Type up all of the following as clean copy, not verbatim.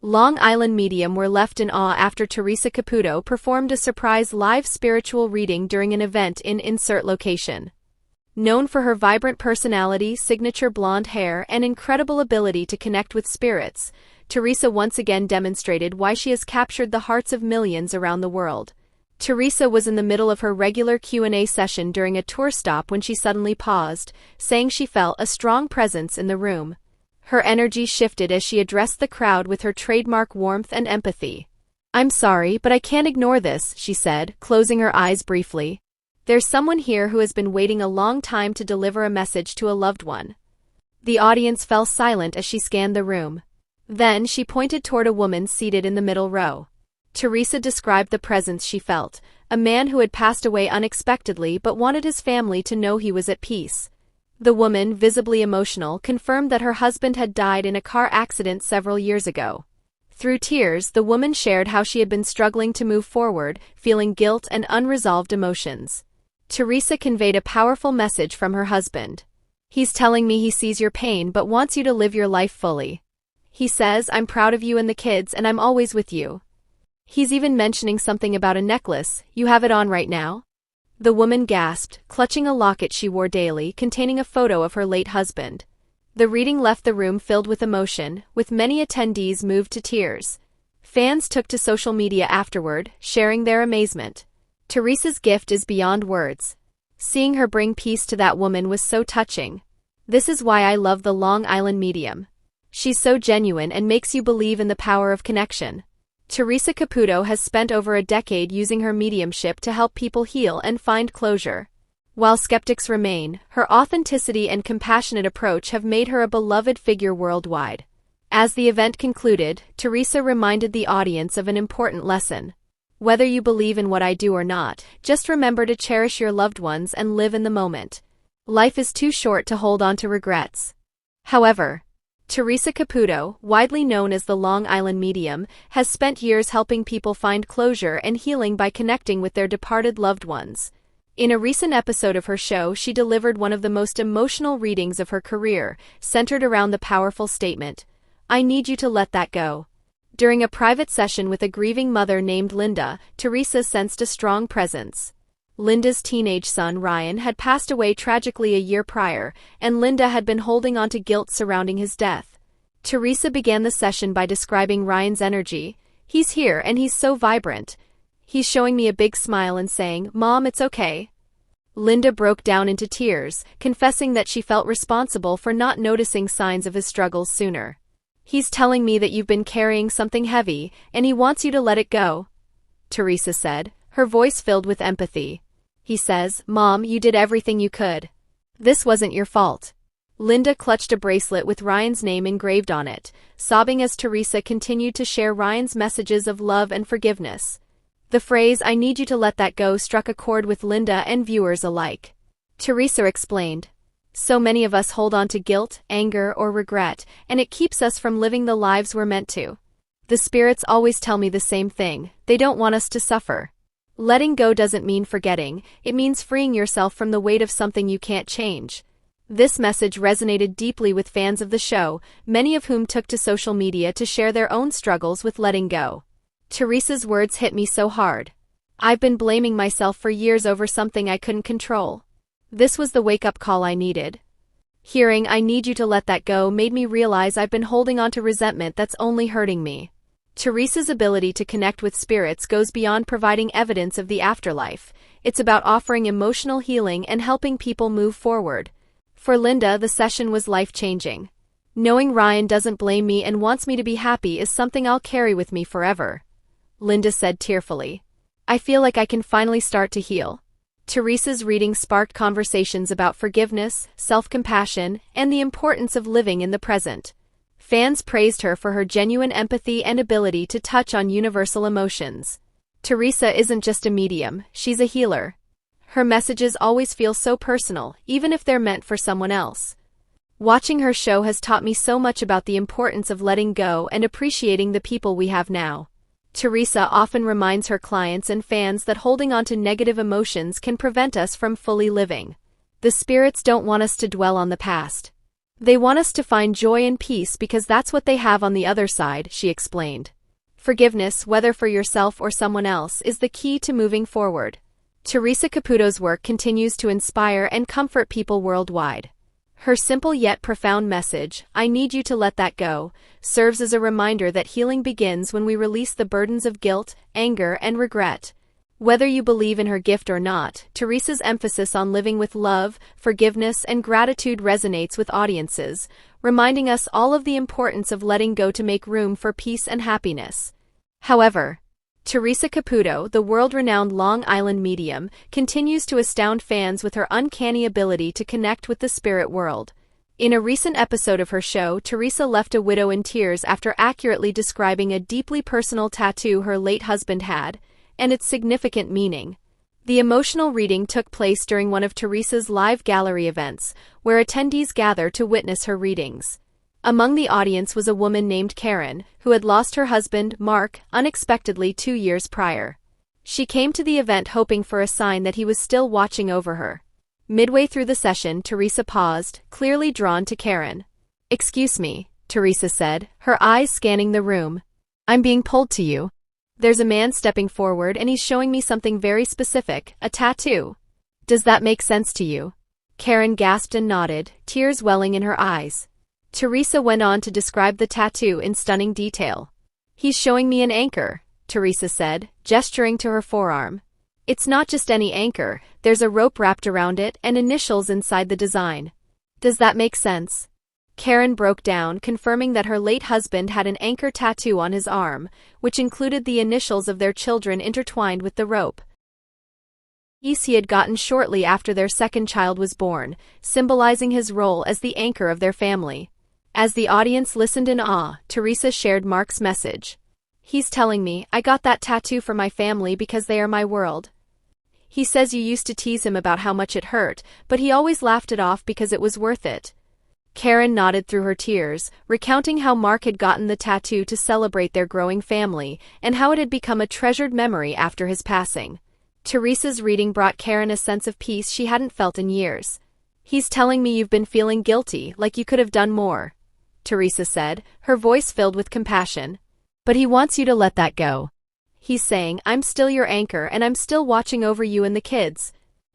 Long Island medium were left in awe after Theresa Caputo performed a surprise live spiritual reading during an event in insert location. Known for her vibrant personality, signature blonde hair, and incredible ability to connect with spirits, Theresa once again demonstrated why she has captured the hearts of millions around the world. Theresa was in the middle of her regular Q&A session during a tour stop when she suddenly paused, saying she felt a strong presence in the room. Her energy shifted as she addressed the crowd with her trademark warmth and empathy. "I'm sorry, but I can't ignore this," she said, closing her eyes briefly. "There's someone here who has been waiting a long time to deliver a message to a loved one." The audience fell silent as she scanned the room. Then she pointed toward a woman seated in the middle row. Theresa described the presence she felt, a man who had passed away unexpectedly but wanted his family to know he was at peace. The woman, visibly emotional, confirmed that her husband had died in a car accident several years ago. Through tears, the woman shared how she had been struggling to move forward, feeling guilt and unresolved emotions. Theresa conveyed a powerful message from her husband. "He's telling me he sees your pain but wants you to live your life fully. He says, 'I'm proud of you and the kids and I'm always with you.' He's even mentioning something about a necklace. You have it on right now?" The woman gasped, clutching a locket she wore daily, containing a photo of her late husband. The reading left the room filled with emotion, with many attendees moved to tears. Fans took to social media afterward, sharing their amazement. Theresa's gift is beyond words. Seeing her bring peace to that woman was so touching. This is why I love the Long Island medium. She's so genuine and makes you believe in the power of connection. Theresa Caputo has spent over a decade using her mediumship to help people heal and find closure. While skeptics remain, her authenticity and compassionate approach have made her a beloved figure worldwide. As the event concluded, Theresa reminded the audience of an important lesson. "Whether you believe in what I do or not, just remember to cherish your loved ones and live in the moment. Life is too short to hold on to regrets." However, Theresa Caputo, widely known as the Long Island medium, has spent years helping people find closure and healing by connecting with their departed loved ones. In a recent episode of her show, she delivered one of the most emotional readings of her career, centered around the powerful statement, "I need you to let that go." During a private session with a grieving mother named Linda, Theresa sensed a strong presence. Linda's teenage son Ryan had passed away tragically a year prior, and Linda had been holding on to guilt surrounding his death. Theresa began the session by describing Ryan's energy. "He's here and he's so vibrant. He's showing me a big smile and saying, 'Mom, it's okay.'" Linda broke down into tears, confessing that she felt responsible for not noticing signs of his struggles sooner. "He's telling me that you've been carrying something heavy, and he wants you to let it go," Theresa said, her voice filled with empathy. "He says, 'Mom, you did everything you could. This wasn't your fault.'" Linda clutched a bracelet with Ryan's name engraved on it, sobbing as Theresa continued to share Ryan's messages of love and forgiveness. The phrase, "I need you to let that go," struck a chord with Linda and viewers alike. Theresa explained, "So many of us hold on to guilt, anger, or regret, and it keeps us from living the lives we're meant to. The spirits always tell me the same thing, they don't want us to suffer. Letting go doesn't mean forgetting, it means freeing yourself from the weight of something you can't change." This message resonated deeply with fans of the show, many of whom took to social media to share their own struggles with letting go. Theresa's words hit me so hard. "I've been blaming myself for years over something I couldn't control. This was the wake-up call I needed. Hearing 'I need you to let that go' made me realize I've been holding on to resentment that's only hurting me." Theresa's ability to connect with spirits goes beyond providing evidence of the afterlife. It's about offering emotional healing and helping people move forward. For Linda, the session was life-changing. "Knowing Ryan doesn't blame me and wants me to be happy is something I'll carry with me forever," Linda said tearfully. "I feel like I can finally start to heal." Theresa's reading sparked conversations about forgiveness, self-compassion, and the importance of living in the present. Fans praised her for her genuine empathy and ability to touch on universal emotions. Theresa isn't just a medium, she's a healer. Her messages always feel so personal, even if they're meant for someone else. Watching her show has taught me so much about the importance of letting go and appreciating the people we have now. Theresa often reminds her clients and fans that holding on to negative emotions can prevent us from fully living. The spirits don't want us to dwell on the past. They want us to find joy and peace because that's what they have on the other side, she explained. Forgiveness, whether for yourself or someone else, is the key to moving forward. Theresa Caputo's work continues to inspire and comfort people worldwide. Her simple yet profound message, "I need you to let that go," serves as a reminder that healing begins when we release the burdens of guilt, anger, and regret. Whether you believe in her gift or not, Theresa's emphasis on living with love, forgiveness, and gratitude resonates with audiences, reminding us all of the importance of letting go to make room for peace and happiness. However, Theresa Caputo, the world-renowned Long Island medium, continues to astound fans with her uncanny ability to connect with the spirit world. In a recent episode of her show, Theresa left a widow in tears after accurately describing a deeply personal tattoo her late husband had, and its significant meaning. The emotional reading took place during one of Theresa's live gallery events, where attendees gather to witness her readings. Among the audience was a woman named Karen, who had lost her husband, Mark, unexpectedly 2 years prior. She came to the event hoping for a sign that he was still watching over her. Midway through the session, Theresa paused, clearly drawn to Karen. "Excuse me," Theresa said, her eyes scanning the room. "I'm being pulled to you. There's a man stepping forward and he's showing me something very specific, a tattoo. Does that make sense to you?" Karen gasped and nodded, tears welling in her eyes. Theresa went on to describe the tattoo in stunning detail. "He's showing me an anchor," Theresa said, gesturing to her forearm. "It's not just any anchor, there's a rope wrapped around it and initials inside the design. Does that make sense?" Karen broke down, confirming that her late husband had an anchor tattoo on his arm, which included the initials of their children intertwined with the rope. He had gotten shortly after their second child was born, symbolizing his role as the anchor of their family. As the audience listened in awe, Theresa shared Mark's message. "He's telling me, I got that tattoo for my family because they are my world. He says you used to tease him about how much it hurt, but he always laughed it off because it was worth it." Karen nodded through her tears, recounting how Mark had gotten the tattoo to celebrate their growing family, and how it had become a treasured memory after his passing. Theresa's reading brought Karen a sense of peace she hadn't felt in years. "He's telling me you've been feeling guilty, like you could have done more," Theresa said, her voice filled with compassion. "But he wants you to let that go. He's saying, I'm still your anchor and I'm still watching over you and the kids."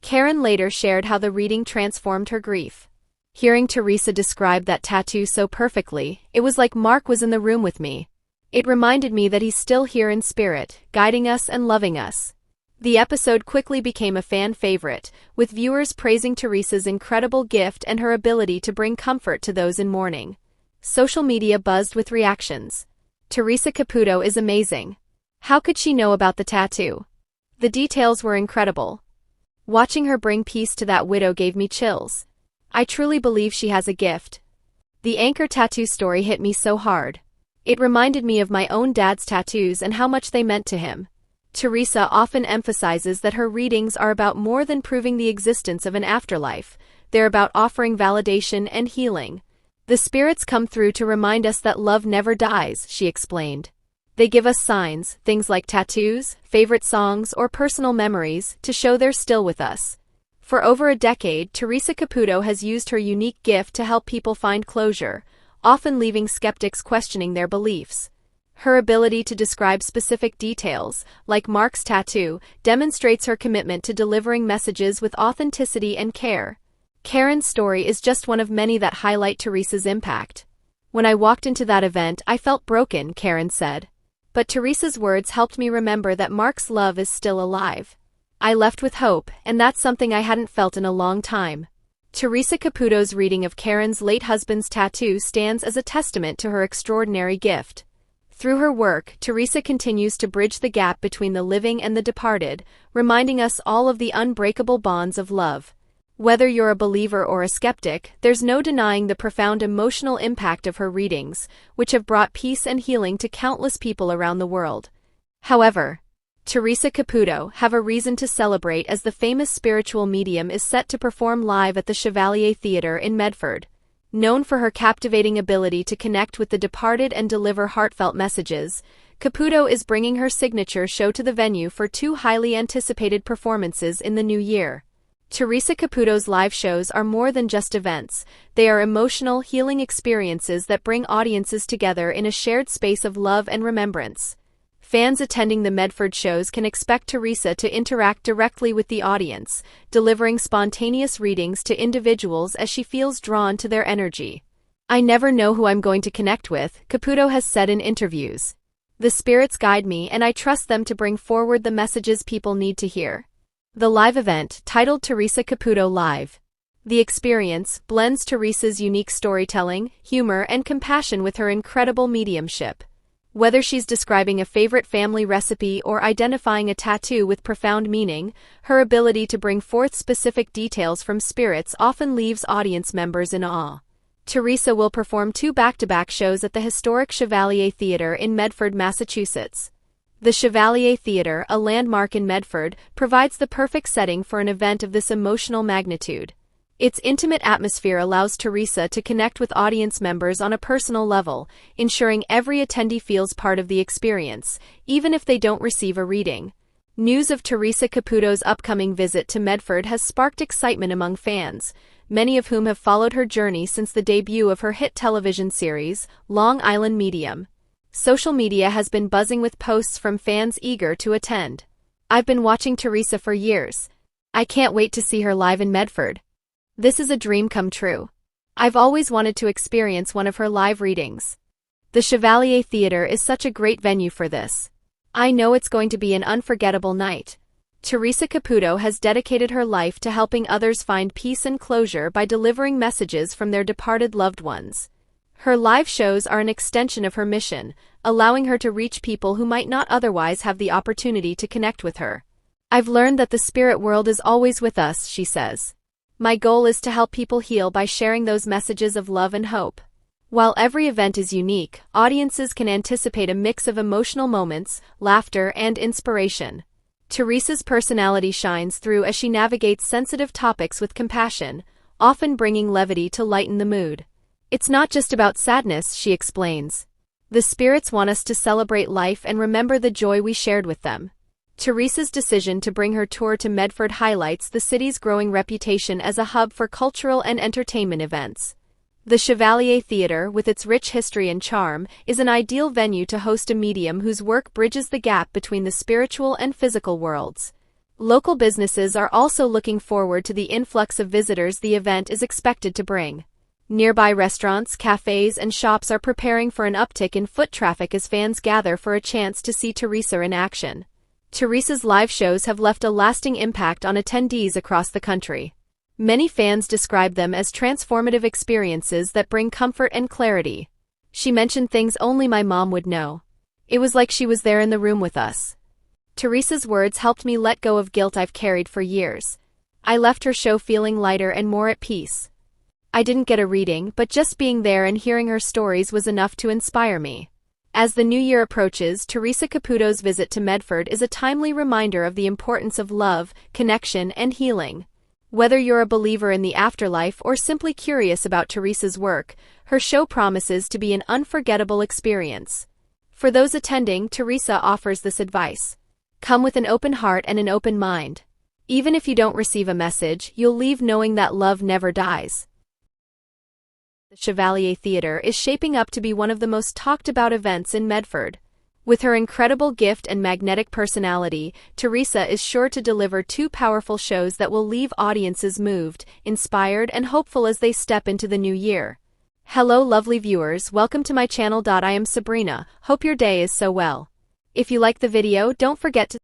Karen later shared how the reading transformed her grief. "Hearing Theresa describe that tattoo so perfectly, it was like Mark was in the room with me. It reminded me that he's still here in spirit, guiding us and loving us." The episode quickly became a fan favorite, with viewers praising Theresa's incredible gift and her ability to bring comfort to those in mourning. Social media buzzed with reactions. "Theresa Caputo is amazing. How could she know about the tattoo? The details were incredible. Watching her bring peace to that widow gave me chills. I truly believe she has a gift." The anchor tattoo story hit me so hard. It reminded me of my own dad's tattoos and how much they meant to him. Theresa often emphasizes that her readings are about more than proving the existence of an afterlife. They're about offering validation and healing. "The spirits come through to remind us that love never dies," she explained. "They give us signs, things like tattoos, favorite songs, or personal memories, to show they're still with us." For over a decade, Theresa Caputo has used her unique gift to help people find closure, often leaving skeptics questioning their beliefs. Her ability to describe specific details, like Mark's tattoo, demonstrates her commitment to delivering messages with authenticity and care. Karen's story is just one of many that highlight Theresa's impact. "When I walked into that event, I felt broken," Karen said. "But Theresa's words helped me remember that Mark's love is still alive. I left with hope, and that's something I hadn't felt in a long time." Theresa Caputo's reading of Karen's late husband's tattoo stands as a testament to her extraordinary gift. Through her work, Theresa continues to bridge the gap between the living and the departed, reminding us all of the unbreakable bonds of love. Whether you're a believer or a skeptic, there's no denying the profound emotional impact of her readings, which have brought peace and healing to countless people around the world. However, Theresa Caputo have a reason to celebrate as the famous spiritual medium is set to perform live at the Chevalier Theatre in Medford. Known for her captivating ability to connect with the departed and deliver heartfelt messages, Caputo is bringing her signature show to the venue for 2 highly anticipated performances in the new year. Theresa Caputo's live shows are more than just events. They are emotional, healing experiences that bring audiences together in a shared space of love and remembrance. Fans attending the Medford shows can expect Theresa to interact directly with the audience, delivering spontaneous readings to individuals as she feels drawn to their energy. "I never know who I'm going to connect with," Caputo has said in interviews. "The spirits guide me and I trust them to bring forward the messages people need to hear." The live event, titled Theresa Caputo Live. The experience blends Theresa's unique storytelling, humor, and compassion with her incredible mediumship. Whether she's describing a favorite family recipe or identifying a tattoo with profound meaning, her ability to bring forth specific details from spirits often leaves audience members in awe. Theresa will perform 2 back-to-back shows at the historic Chevalier Theatre in Medford, Massachusetts. The Chevalier Theatre, a landmark in Medford, provides the perfect setting for an event of this emotional magnitude. Its intimate atmosphere allows Theresa to connect with audience members on a personal level, ensuring every attendee feels part of the experience, even if they don't receive a reading. News of Theresa Caputo's upcoming visit to Medford has sparked excitement among fans, many of whom have followed her journey since the debut of her hit television series, Long Island Medium. Social media has been buzzing with posts from fans eager to attend. "I've been watching Theresa for years. I can't wait to see her live in Medford. This is a dream come true. I've always wanted to experience one of her live readings. The Chevalier Theatre is such a great venue for this. I know it's going to be an unforgettable night." Theresa Caputo has dedicated her life to helping others find peace and closure by delivering messages from their departed loved ones. Her live shows are an extension of her mission, allowing her to reach people who might not otherwise have the opportunity to connect with her. "I've learned that the spirit world is always with us," she says. "My goal is to help people heal by sharing those messages of love and hope." While every event is unique, audiences can anticipate a mix of emotional moments, laughter, and inspiration. Theresa's personality shines through as she navigates sensitive topics with compassion, often bringing levity to lighten the mood. "It's not just about sadness," she explains. "The spirits want us to celebrate life and remember the joy we shared with them." Theresa's decision to bring her tour to Medford highlights the city's growing reputation as a hub for cultural and entertainment events. The Chevalier Theatre, with its rich history and charm, is an ideal venue to host a medium whose work bridges the gap between the spiritual and physical worlds. Local businesses are also looking forward to the influx of visitors the event is expected to bring. Nearby restaurants, cafes, and shops are preparing for an uptick in foot traffic as fans gather for a chance to see Theresa in action. Theresa's live shows have left a lasting impact on attendees across the country. Many fans describe them as transformative experiences that bring comfort and clarity. "She mentioned things only my mom would know. It was like she was there in the room with us. Theresa's words helped me let go of guilt I've carried for years. I left her show feeling lighter and more at peace. I didn't get a reading, but just being there and hearing her stories was enough to inspire me." As the new year approaches, Theresa Caputo's visit to Medford is a timely reminder of the importance of love, connection, and healing. Whether you're a believer in the afterlife or simply curious about Theresa's work, her show promises to be an unforgettable experience. For those attending, Theresa offers this advice: "Come with an open heart and an open mind. Even if you don't receive a message, you'll leave knowing that love never dies." The Chevalier Theatre is shaping up to be one of the most talked-about events in Medford. With her incredible gift and magnetic personality, Theresa is sure to deliver 2 powerful shows that will leave audiences moved, inspired, and hopeful as they step into the new year. Hello lovely viewers, welcome to my channel. I am Sabrina, hope your day is so well. If you like the video, don't forget to